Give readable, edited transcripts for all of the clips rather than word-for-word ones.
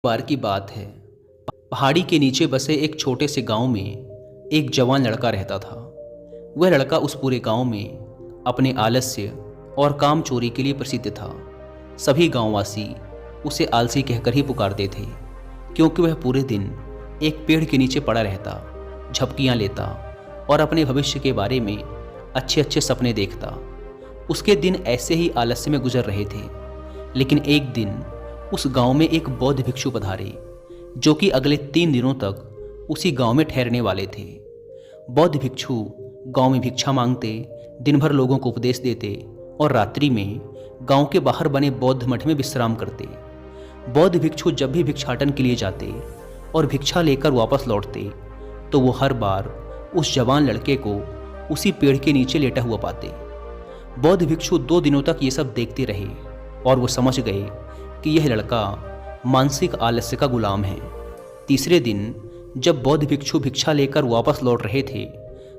बार की बात है। पहाड़ी के नीचे बसे एक छोटे से गांव में एक जवान लड़का रहता था। वह लड़का उस पूरे गांव में अपने आलस्य और काम चोरी के लिए प्रसिद्ध था। सभी गांववासी उसे आलसी कहकर ही पुकारते थे, क्योंकि वह पूरे दिन एक पेड़ के नीचे पड़ा रहता, झपकियां लेता और अपने भविष्य के बारे में अच्छे अच्छे सपने देखता। उसके दिन ऐसे ही आलस्य में गुजर रहे थे। लेकिन एक दिन उस गांव में एक बौद्ध भिक्षु पधारे, जो कि अगले 3 दिनों तक उसी गांव में ठहरने वाले थे। बौद्ध भिक्षु गांव में भिक्षा मांगते, दिन भर लोगों को उपदेश देते और रात्रि में गांव के बाहर बने बौद्ध मठ में विश्राम करते। बौद्ध भिक्षु जब भी भिक्षाटन के लिए जाते और भिक्षा लेकर वापस लौटते, तो वो हर बार उस जवान लड़के को उसी पेड़ के नीचे लेटा हुआ पाते। बौद्ध भिक्षु 2 दिनों तक ये सब देखते रहे और वो समझ गए कि यह लड़का मानसिक आलस्य का गुलाम है। तीसरे दिन जब बौद्ध भिक्षु भिक्षा लेकर वापस लौट रहे थे,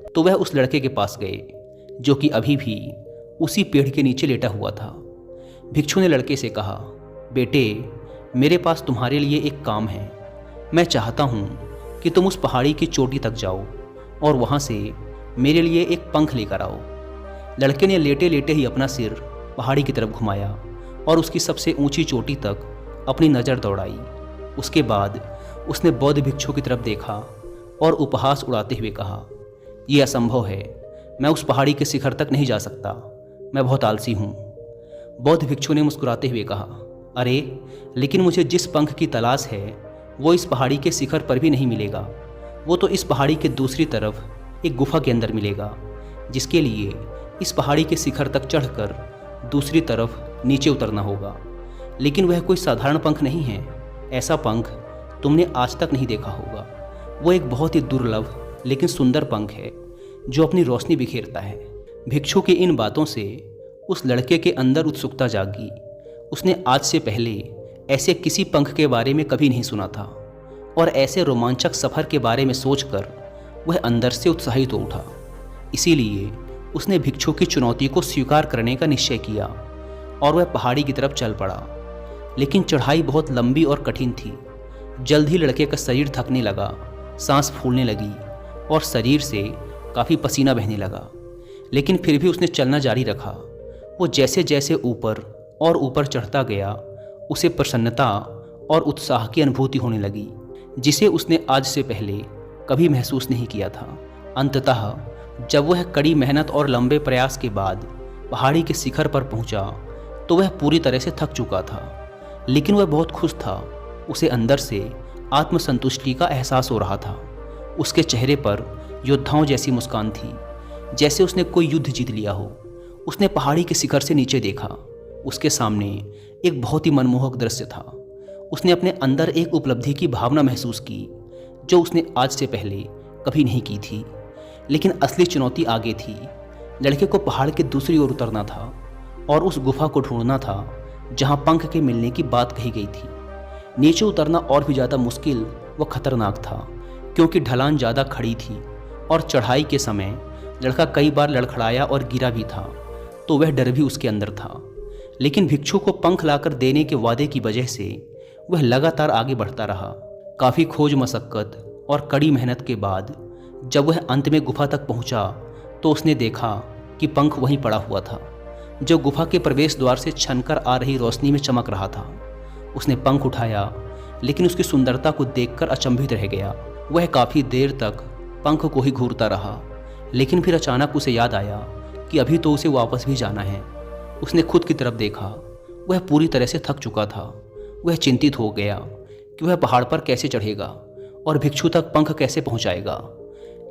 तो वह उस लड़के के पास गए, जो कि अभी भी उसी पेड़ के नीचे लेटा हुआ था। भिक्षु ने लड़के से कहा, बेटे, मेरे पास तुम्हारे लिए एक काम है। मैं चाहता हूँ कि तुम उस पहाड़ी की चोटी तक जाओ और वहाँ से मेरे लिए एक पंख लेकर आओ। लड़के ने लेटे लेटे ही अपना सिर पहाड़ी की तरफ घुमाया और उसकी सबसे ऊंची चोटी तक अपनी नज़र दौड़ाई। उसके बाद उसने बौद्ध भिक्षु की तरफ देखा और उपहास उड़ाते हुए कहा, यह असंभव है, मैं उस पहाड़ी के शिखर तक नहीं जा सकता, मैं बहुत आलसी हूँ। बौद्ध भिक्षु ने मुस्कुराते हुए कहा, अरे, लेकिन मुझे जिस पंख की तलाश है वो इस पहाड़ी के शिखर पर भी नहीं मिलेगा। वो तो इस पहाड़ी के दूसरी तरफ एक गुफा के अंदर मिलेगा, जिसके लिए इस पहाड़ी के शिखर तक चढ़कर दूसरी तरफ नीचे उतरना होगा। लेकिन वह कोई साधारण पंख नहीं है। ऐसा पंख तुमने आज तक नहीं देखा होगा। वो एक बहुत ही दुर्लभ लेकिन सुंदर पंख है, जो अपनी रोशनी बिखेरता है। भिक्षु की इन बातों से उस लड़के के अंदर उत्सुकता जागी। उसने आज से पहले ऐसे किसी पंख के बारे में कभी नहीं सुना था और ऐसे रोमांचक सफ़र के बारे में सोचकर वह अंदर से उत्साहित हो उठा। इसीलिए उसने भिक्षु की चुनौती को स्वीकार करने का निश्चय किया और वह पहाड़ी की तरफ चल पड़ा। लेकिन चढ़ाई बहुत लंबी और कठिन थी। जल्द ही लड़के का शरीर थकने लगा, सांस फूलने लगी और शरीर से काफ़ी पसीना बहने लगा। लेकिन फिर भी उसने चलना जारी रखा। वो जैसे जैसे ऊपर और ऊपर चढ़ता गया, उसे प्रसन्नता और उत्साह की अनुभूति होने लगी, जिसे उसने आज से पहले कभी महसूस नहीं किया था। अंततः जब वह कड़ी मेहनत और लंबे प्रयास के बाद पहाड़ी के शिखर पर पहुंचा, तो वह पूरी तरह से थक चुका था। लेकिन वह बहुत खुश था। उसे अंदर से आत्मसंतुष्टि का एहसास हो रहा था। उसके चेहरे पर योद्धाओं जैसी मुस्कान थी, जैसे उसने कोई युद्ध जीत लिया हो। उसने पहाड़ी के शिखर से नीचे देखा। उसके सामने एक बहुत ही मनमोहक दृश्य था। उसने अपने अंदर एक उपलब्धि की भावना महसूस की, जो उसने आज से पहले कभी नहीं की थी। लेकिन असली चुनौती आगे थी। लड़के को पहाड़ के दूसरी ओर उतरना था और उस गुफा को ढूंढना था जहां पंख के मिलने की बात कही गई थी। नीचे उतरना और भी ज़्यादा मुश्किल व खतरनाक था, क्योंकि ढलान ज़्यादा खड़ी थी और चढ़ाई के समय लड़का कई बार लड़खड़ाया और गिरा भी था, तो वह डर भी उसके अंदर था। लेकिन भिक्षु को पंख लाकर देने के वादे की वजह से वह लगातार आगे बढ़ता रहा। काफ़ी खोज मशक्क़त और कड़ी मेहनत के बाद जब वह अंत में गुफा तक पहुंचा, तो उसने देखा कि पंख वहीं पड़ा हुआ था, जो गुफा के प्रवेश द्वार से छनकर आ रही रोशनी में चमक रहा था। उसने पंख उठाया, लेकिन उसकी सुंदरता को देखकर अचंभित रह गया। वह काफ़ी देर तक पंख को ही घूरता रहा, लेकिन फिर अचानक उसे याद आया कि अभी तो उसे वापस भी जाना है। उसने खुद की तरफ देखा। वह पूरी तरह से थक चुका था। वह चिंतित हो गया कि वह पहाड़ पर कैसे चढ़ेगा और भिक्षु तक पंख कैसे पहुंचाएगा।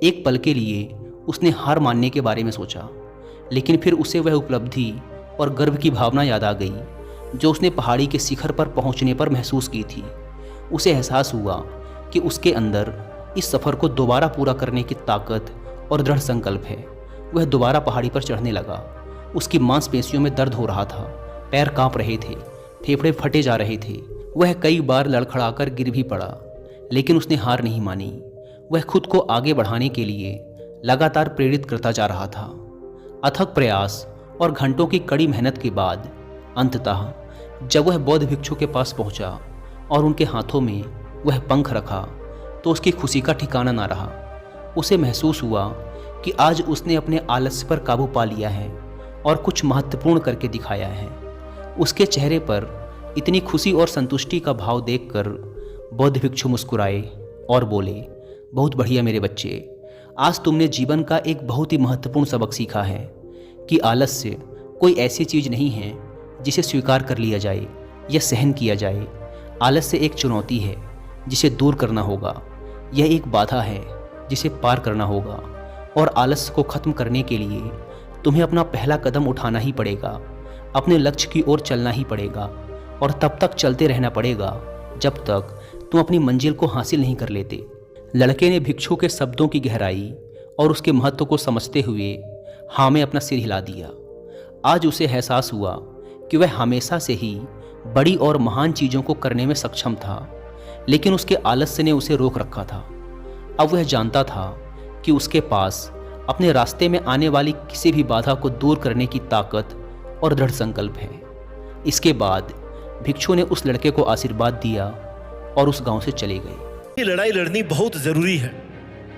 एक पल के लिए उसने हार मानने के बारे में सोचा, लेकिन फिर उसे वह उपलब्धि और गर्व की भावना याद आ गई, जो उसने पहाड़ी के शिखर पर पहुंचने पर महसूस की थी। उसे एहसास हुआ कि उसके अंदर इस सफ़र को दोबारा पूरा करने की ताकत और दृढ़ संकल्प है। वह दोबारा पहाड़ी पर चढ़ने लगा। उसकी मांसपेशियों में दर्द हो रहा था, पैर कांप रहे थे, फेफड़े फटे जा रहे थे। वह कई बार लड़खड़ाकर गिर भी पड़ा, लेकिन उसने हार नहीं मानी। वह खुद को आगे बढ़ाने के लिए लगातार प्रेरित करता जा रहा था। अथक प्रयास और घंटों की कड़ी मेहनत के बाद अंततः जब वह बौद्ध भिक्षु के पास पहुंचा और उनके हाथों में वह पंख रखा तो उसकी खुशी का ठिकाना ना रहा। उसे महसूस हुआ कि आज उसने अपने आलस्य पर काबू पा लिया है और कुछ महत्वपूर्ण करके दिखाया है। उसके चेहरे पर इतनी खुशी और संतुष्टि का भाव देखकर बौद्ध भिक्षु मुस्कुराए और बोले, बहुत बढ़िया मेरे बच्चे, आज तुमने जीवन का एक बहुत ही महत्वपूर्ण सबक सीखा है कि आलस्य कोई ऐसी चीज़ नहीं है जिसे स्वीकार कर लिया जाए या सहन किया जाए। आलस्य एक चुनौती है जिसे दूर करना होगा। यह एक बाधा है जिसे पार करना होगा और आलस्य को ख़त्म करने के लिए तुम्हें अपना पहला कदम उठाना ही पड़ेगा। अपने लक्ष्य की ओर चलना ही पड़ेगा और तब तक चलते रहना पड़ेगा जब तक तुम अपनी मंजिल को हासिल नहीं कर लेते। लड़के ने भिक्षु के शब्दों की गहराई और उसके महत्व को समझते हुए हाँ में अपना सिर हिला दिया। आज उसे एहसास हुआ कि वह हमेशा से ही बड़ी और महान चीज़ों को करने में सक्षम था, लेकिन उसके आलस्य ने उसे रोक रखा था। अब वह जानता था कि उसके पास अपने रास्ते में आने वाली किसी भी बाधा को दूर करने की ताकत और दृढ़ संकल्प है। इसके बाद भिक्षु ने उस लड़के को आशीर्वाद दिया और उस गांव से चले गए। ये लड़ाई लड़नी बहुत जरूरी है।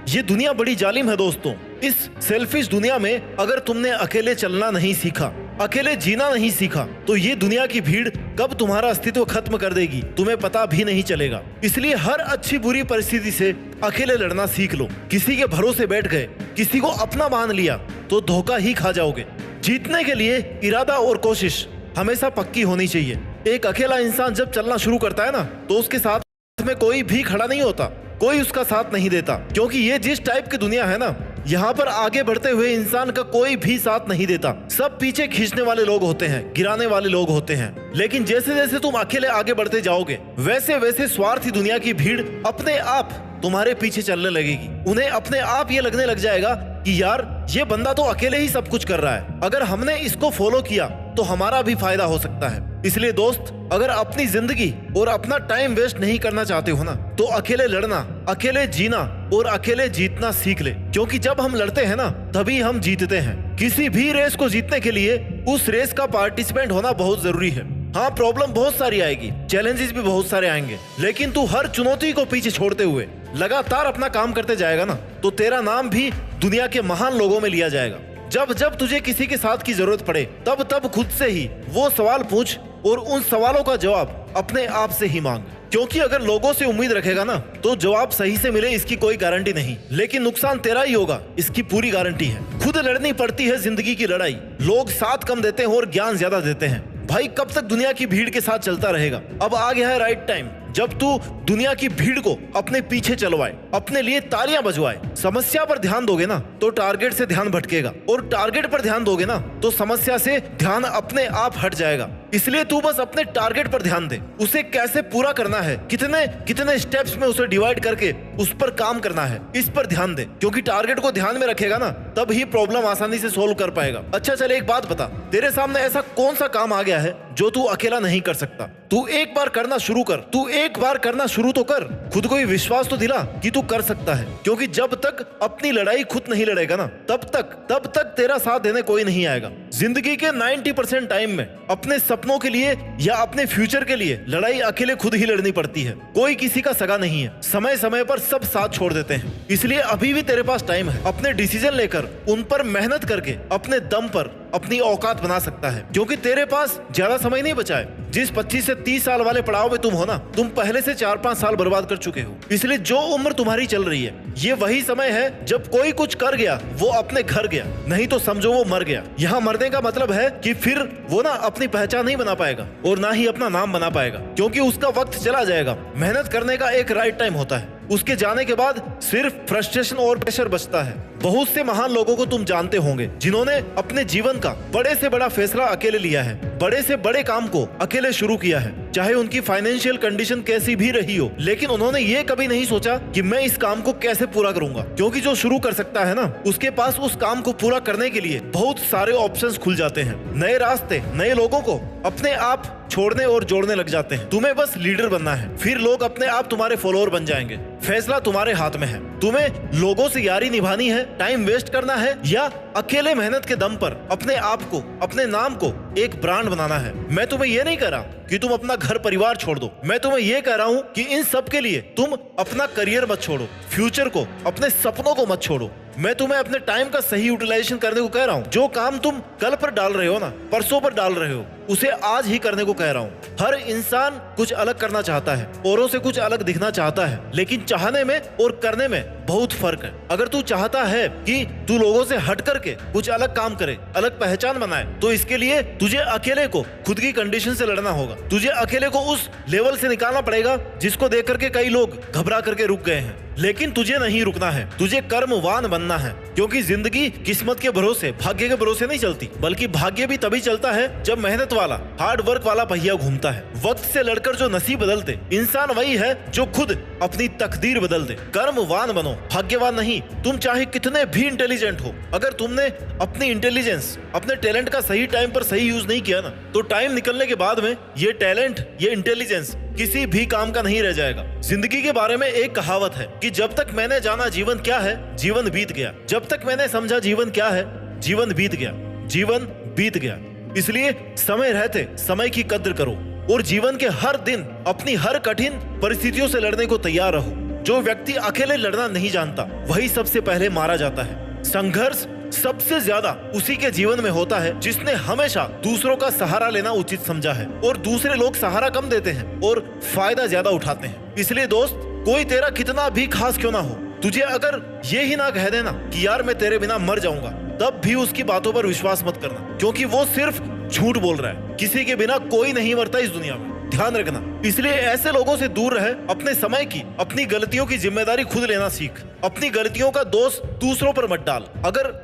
ये दुनिया बड़ी जालिम है दोस्तों। इस सेल्फिश दुनिया में अगर तुमने अकेले चलना नहीं सीखा, अकेले जीना नहीं सीखा, तो ये दुनिया की भीड़ कब तुम्हारा अस्तित्व खत्म कर देगी तुम्हें पता भी नहीं चलेगा। इसलिए हर अच्छी बुरी परिस्थिति से अकेले लड़ना सीख लो। किसी के भरोसे बैठ गए, किसी को अपना मान लिया तो धोखा ही खा जाओगे। जीतने के लिए इरादा और कोशिश हमेशा पक्की होनी चाहिए। एक अकेला इंसान जब चलना शुरू करता है ना, तो उसके साथ में कोई भी खड़ा नहीं होता, कोई उसका साथ नहीं देता, क्योंकि ये जिस टाइप की दुनिया है ना, यहाँ पर आगे बढ़ते हुए इंसान का कोई भी साथ नहीं देता। सब पीछे खींचने वाले लोग होते हैं, गिराने वाले लोग होते हैं। लेकिन जैसे जैसे तुम अकेले आगे बढ़ते जाओगे, वैसे वैसे स्वार्थी दुनिया की भीड़ अपने आप तुम्हारे पीछे चलने लगेगी। उन्हें अपने आप ये लगने लग जाएगा कि यार ये बंदा तो अकेले ही सब कुछ कर रहा है, अगर हमने इसको फॉलो किया तो हमारा भी फायदा हो सकता है। इसलिए दोस्त, अगर अपनी जिंदगी और अपना टाइम वेस्ट नहीं करना चाहते हो ना, तो अकेले लड़ना, अकेले जीना और अकेले जीतना सीख ले। क्योंकि जब हम लड़ते हैं ना, तभी हम जीतते हैं। किसी भी रेस को जीतने के लिए उस रेस का पार्टिसिपेंट होना बहुत जरूरी है। हाँ, प्रॉब्लम बहुत सारी आएगी, चैलेंजेस भी बहुत सारे आएंगे, लेकिन तू हर चुनौती को पीछे छोड़ते हुए लगातार अपना काम करते जाएगा ना, तो तेरा नाम भी दुनिया के महान लोगों में लिया जाएगा। जब जब तुझे किसी के साथ की जरूरत पड़े, तब तब खुद से ही वो सवाल पूछ और उन सवालों का जवाब अपने आप से ही मांग। क्योंकि अगर लोगों से उम्मीद रखेगा ना, तो जवाब सही से मिले इसकी कोई गारंटी नहीं, लेकिन नुकसान तेरा ही होगा, इसकी पूरी गारंटी है। खुद लड़नी पड़ती है जिंदगी की लड़ाई। लोग साथ कम देते हैं और ज्ञान ज्यादा देते हैं। भाई, कब तक दुनिया की भीड़ के साथ चलता रहेगा? अब आ गया है राइट टाइम, जब तू दुनिया की भीड़ को अपने पीछे चलवाए, अपने लिए तालियां बजवाए। समस्या पर ध्यान दोगे ना, तो टारगेट से ध्यान भटकेगा, और टारगेट पर ध्यान दोगे ना, तो समस्या से ध्यान अपने आप हट जाएगा। इसलिए तू बस अपने टारगेट पर ध्यान दे। उसे कैसे पूरा करना है, कितने कितने स्टेप्स में उसे डिवाइड करके उस पर काम करना है, इस पर ध्यान दे। क्योंकि टारगेट को ध्यान में रखेगा ना, तब ही प्रॉब्लम आसानी से सोल्व कर पाएगा। अच्छा चल, एक बात बता, तेरे सामने ऐसा कौन सा काम आ गया है जो तू अकेला नहीं कर सकता? तू एक बार करना शुरू कर, तू एक बार करना शुरू तो कर। खुद को ही विश्वास तो दिला कि तू कर सकता है। क्योंकि जब तक अपनी लड़ाई खुद नहीं लड़ेगा ना, तब तक तेरा साथ देने कोई नहीं आएगा। जिंदगी के 90% टाइम में अपने सपनों के लिए या अपने फ्यूचर के लिए लड़ाई अकेले खुद ही लड़नी पड़ती है। कोई किसी का सगा नहीं है। समय समय पर सब साथ छोड़ देते हैं। इसलिए अभी भी तेरे पास टाइम है। अपने डिसीजन लेकर उन पर मेहनत करके अपने दम पर अपनी औकात बना सकता है। क्योंकि तेरे पास ज्यादा समय नहीं बचा है। जिस 25 से 30 साल वाले पड़ाव में तुम हो ना, तुम पहले से 4-5 साल बर्बाद कर चुके हो। इसलिए जो उम्र तुम्हारी चल रही है, ये वही समय है जब कोई कुछ कर गया वो अपने घर गया, नहीं तो समझो वो मर गया। यहाँ मरने का मतलब है कि फिर वो ना अपनी पहचान नहीं बना पाएगा और ना ही अपना नाम बना पाएगा, क्योंकि उसका वक्त चला जाएगा। मेहनत करने का एक राइट टाइम होता है। उसके जाने के बाद सिर्फ फ्रस्ट्रेशन और प्रेशर बचता है। बहुत से महान लोगों को तुम जानते होंगे जिन्होंने अपने जीवन का बड़े से बड़ा फैसला अकेले लिया है, बड़े से बड़े काम को अकेले शुरू किया है, चाहे उनकी फाइनेंशियल कंडीशन कैसी भी रही हो। लेकिन उन्होंने ये कभी नहीं सोचा कि मैं इस काम को कैसे पूरा करूंगा, क्योंकि जो शुरू कर सकता है ना, उसके पास उस काम को पूरा करने के लिए बहुत सारे ऑप्शंस खुल जाते हैं। नए रास्ते नए लोगों को अपने आप छोड़ने और जोड़ने लग जाते हैं। तुम्हें बस लीडर बनना है, फिर लोग अपने आप तुम्हारे फॉलोअर बन जाएंगे। फैसला तुम्हारे हाथ में है। तुम्हें लोगों से यारी निभानी है टाइम वेस्ट करना है या अकेले मेहनत के दम पर अपने आप को, अपने नाम को एक ब्रांड बनाना है। मैं तुम्हें यह नहीं कह रहा कि तुम अपना घर परिवार छोड़ दो, मैं तुम्हें यह कह रहा हूं कि इन सब के लिए तुम अपना करियर मत छोड़ो, फ्यूचर को, अपने सपनों को मत छोड़ो। मैं तुम्हें अपने टाइम का सही यूटिलाइजेशन करने को कह रहा हूँ। जो काम तुम कल पर डाल रहे हो ना, परसों पर डाल रहे हो, उसे आज ही करने को कह रहा हूँ। हर इंसान कुछ अलग करना चाहता है, औरों से कुछ अलग दिखना चाहता है, लेकिन चाहने में और करने में बहुत फर्क है। अगर तू चाहता है कि तू लोगों से हट करके कुछ अलग काम करे, अलग पहचान बनाए, तो इसके लिए तुझे अकेले को खुद की कंडीशन से लड़ना होगा। तुझे अकेले को उस लेवल से निकालना पड़ेगा जिसको देख करके कई लोग घबरा करके रुक गए हैं। लेकिन तुझे नहीं रुकना है, तुझे कर्मवान बनना है, क्योंकि जिंदगी किस्मत के भरोसे, भाग्य के भरोसे नहीं चलती, बल्कि भाग्य भी तभी चलता है जब मेहनत वाला, हार्ड वर्क वाला पहिया घूमता है। वक्त से लड़कर जो नसीब बदलते इंसान वही है जो खुद अपनी तकदीर बदल दे। कर्मवान बनो, भाग्यवान नहीं। तुम चाहे कितने भी इंटेलिजेंट हो, अगर तुमने अपनी इंटेलिजेंस, अपने टैलेंट का सही टाइम पर सही यूज नहीं किया ना, तो टाइम निकलने के बाद में ये टैलेंट, ये इंटेलिजेंस किसी भी काम का नहीं रह जाएगा। जिंदगी के बारे में एक कहावत है कि जब तक मैंने जाना जीवन क्या है, जीवन बीत गया। जब तक मैंने समझा जीवन क्या है, जीवन बीत गया, जीवन बीत गया। इसलिए समय रहते समय की कद्र करो और जीवन के हर दिन अपनी हर कठिन परिस्थितियों से लड़ने को तैयार रहो। जो व्यक्ति अकेले लड़ना नहीं जानता, वही सबसे पहले मारा जाता है। संघर्ष सबसे ज्यादा उसी के जीवन में होता है जिसने हमेशा दूसरों का सहारा लेना उचित समझा है, और दूसरे लोग सहारा कम देते हैं और फायदा ज्यादा उठाते हैं। इसलिए दोस्त, कोई तेरा कितना भी खास क्यों ना हो, तुझे अगर ये ही ना कह देना कि यार मैं तेरे बिना मर जाऊंगा, तब भी उसकी बातों पर विश्वास मत करना, क्योंकि वो सिर्फ झूठ बोल रहा है। किसी के बिना कोई नहीं मरता इस दुनिया में, ध्यान रखना। इसलिए ऐसे लोगों से दूर रहे। अपने समय की, अपनी गलतियों की जिम्मेदारी खुद लेना सीख। अपनी गलतियों का दोष दूसरों पर मत डाल। अगर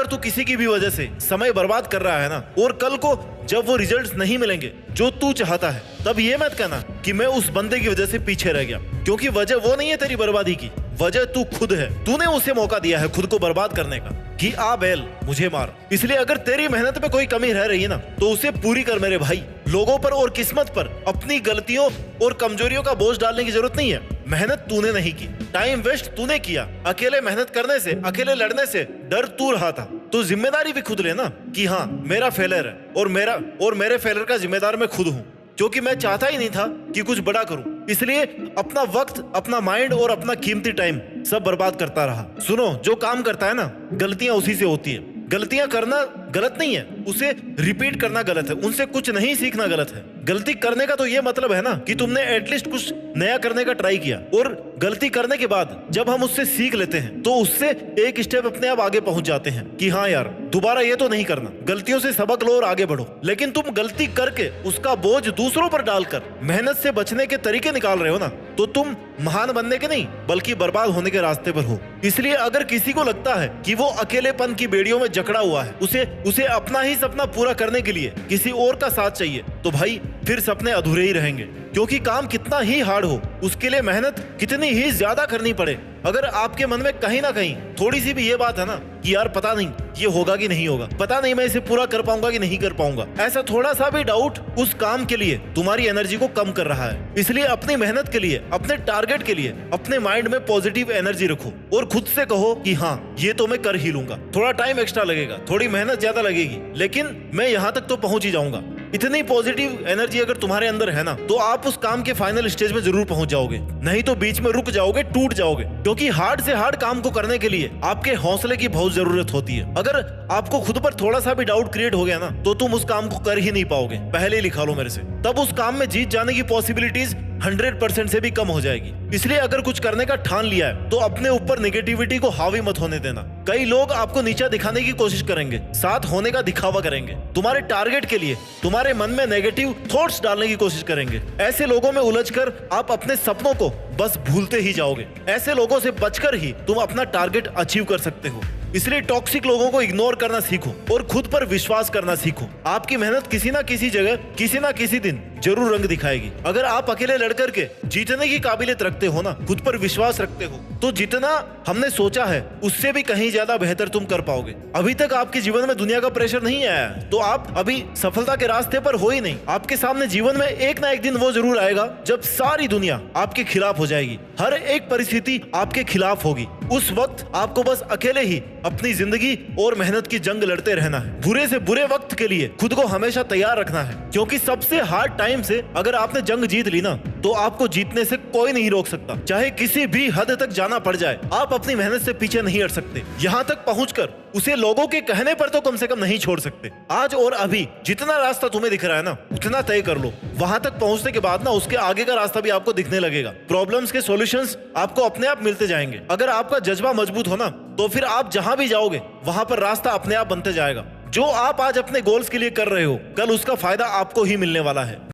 तू किसी की भी वजह से समय बर्बाद कर रहा है ना, और कल को जब वो रिजल्ट्स नहीं मिलेंगे जो तू चाहता है, तब ये मत कहना कि मैं उस बंदे की वजह से पीछे रह गया, क्योंकि वजह वो नहीं है तेरी बर्बादी की, वजह तू खुद है। तूने उसे मौका दिया है खुद को बर्बाद करने का कि आ बैल मुझे मार। इसलिए अगर तेरी मेहनत में कोई कमी रह रही है ना, तो उसे पूरी कर मेरे भाई। लोगों पर और किस्मत पर अपनी गलतियों और कमजोरियों का बोझ डालने की जरूरत नहीं है। मेहनत तूने नहीं की, टाइम वेस्ट तूने किया। अकेले मेहनत करने से, अकेले लड़ने से डर तू रहा था, तो जिम्मेदारी भी खुद लेना कि हाँ मेरा फेलियर है और मेरे फेलियर का जिम्मेदार मैं खुद हूँ, क्योंकि मैं चाहता ही नहीं था कि कुछ बड़ा करूं। इसलिए अपना वक्त, अपना माइंड और अपना कीमती टाइम सब बर्बाद करता रहा। सुनो, जो काम करता है ना, गलतियां उसी से होती है। गलतियां करना गलत नहीं है, उसे रिपीट करना गलत है, उनसे कुछ नहीं सीखना गलत है। गलती करने का तो ये मतलब है ना कि तुमने एटलीस्ट कुछ नया करने का ट्राई किया, और गलती करने के बाद जब हम उससे सीख लेते हैं तो उससे एक स्टेप अपने आप आगे पहुंच जाते हैं कि हाँ यार दोबारा ये तो नहीं करना। गलतियों से सबक लो और आगे बढ़ो। लेकिन तुम गलती करके उसका बोझ दूसरों पर डालकर मेहनत से बचने के तरीके निकाल रहे हो ना, तो तुम महान बनने के नहीं बल्कि बर्बाद होने के रास्ते पर हो। इसलिए अगर किसी को लगता है कि वो अकेलेपन की बेड़ियों में जकड़ा हुआ है, उसे अपना ही सपना पूरा करने के लिए किसी और का साथ चाहिए, तो भाई फिर सपने अधूरे ही रहेंगे। क्योंकि काम कितना ही हार्ड हो, उसके लिए मेहनत कितनी ही ज्यादा करनी पड़े, अगर आपके मन में कहीं ना कहीं थोड़ी सी भी ये बात है ना कि यार पता नहीं ये होगा कि नहीं होगा, पता नहीं मैं इसे पूरा कर पाऊंगा कि नहीं कर पाऊंगा, ऐसा थोड़ा सा भी डाउट उस काम के लिए तुम्हारी एनर्जी को कम कर रहा है। इसलिए अपनी मेहनत के लिए, अपने टारगेट के लिए अपने माइंड में पॉजिटिव एनर्जी रखो और खुद से कहो कि हाँ ये तो मैं कर ही लूंगा। थोड़ा टाइम एक्स्ट्रा लगेगा, थोड़ी मेहनत ज्यादा लगेगी, लेकिन मैं यहाँ तक तो पहुंच ही जाऊंगा। इतनी पॉजिटिव एनर्जी अगर तुम्हारे अंदर है ना, तो आप उस काम के फाइनल स्टेज में जरूर पहुंच जाओगे, नहीं तो बीच में रुक जाओगे, टूट जाओगे। क्योंकि हार्ड से हार्ड काम को करने के लिए आपके हौसले की बहुत जरूरत होती है। अगर आपको खुद पर थोड़ा सा भी डाउट क्रिएट हो गया ना, तो तुम उस काम को कर ही नहीं पाओगे, पहले ही लिखा लो मेरे से। तब उस काम में जीत जाने की पॉसिबिलिटीज 100% से भी कम हो जाएगी। इसलिए अगर कुछ करने का ठान लिया है तो अपने ऊपर नेगेटिविटी को हावी मत होने देना। कई लोग आपको नीचा दिखाने की कोशिश करेंगे, साथ होने का दिखावा करेंगे, तुम्हारे टारगेट के लिए तुम्हारे मन में नेगेटिव थॉट्स डालने की कोशिश करेंगे। ऐसे लोगों में उलझकर आप अपने सपनों को बस भूलते ही जाओगे। ऐसे लोगों से बचकर ही तुम अपना टारगेट अचीव कर सकते हो। इसलिए टॉक्सिक लोगों को इग्नोर करना सीखो और खुद पर विश्वास करना सीखो। आपकी मेहनत किसी ना किसी जगह, किसी ना किसी दिन जरूर रंग दिखाएगी। अगर आप अकेले लड़ करके जीतने की काबिलियत रखते हो ना, खुद पर विश्वास रखते हो, तो जितना हमने सोचा है उससे भी कहीं ज्यादा बेहतर तुम कर पाओगे। अभी तक आपके जीवन में दुनिया का प्रेशर नहीं आया है, तो आप अभी सफलता के रास्ते पर हो ही नहीं। आपके सामने जीवन में एक ना एक दिन वो जरूर आएगा जब सारी दुनिया आपके खिलाफ हो जाएगी, हर एक परिस्थिति आपके खिलाफ होगी। उस वक्त आपको बस अकेले ही अपनी जिंदगी और मेहनत की जंग लड़ते रहना है। बुरे से बुरे वक्त के लिए खुद को हमेशा तैयार रखना है, क्योंकि सबसे हार्ड टाइम से अगर आपने जंग जीत ली ना, तो आपको जीतने से कोई नहीं रोक सकता। चाहे किसी भी हद तक जाना पड़ जाए, आप अपनी मेहनत से पीछे नहीं हट सकते। यहाँ तक पहुंचकर उसे लोगों के कहने पर तो कम से कम नहीं छोड़ सकते। आज और अभी जितना रास्ता तुम्हें दिख रहा है ना, उतना तय कर लो। वहां तक पहुंचने के बाद ना, उसके आगे का रास्ता भी आपको दिखने लगेगा। प्रॉब्लम्स के सॉल्यूशंस आपको अपने आप मिलते जाएंगे। अगर आपका जज्बा मजबूत हो ना, तो फिर आप जहां भी जाओगे वहां पर रास्ता अपने आप बनते जाएगा। जो आप आज अपने गोल्स के लिए कर रहे हो, कल उसका फायदा आपको ही मिलने वाला है।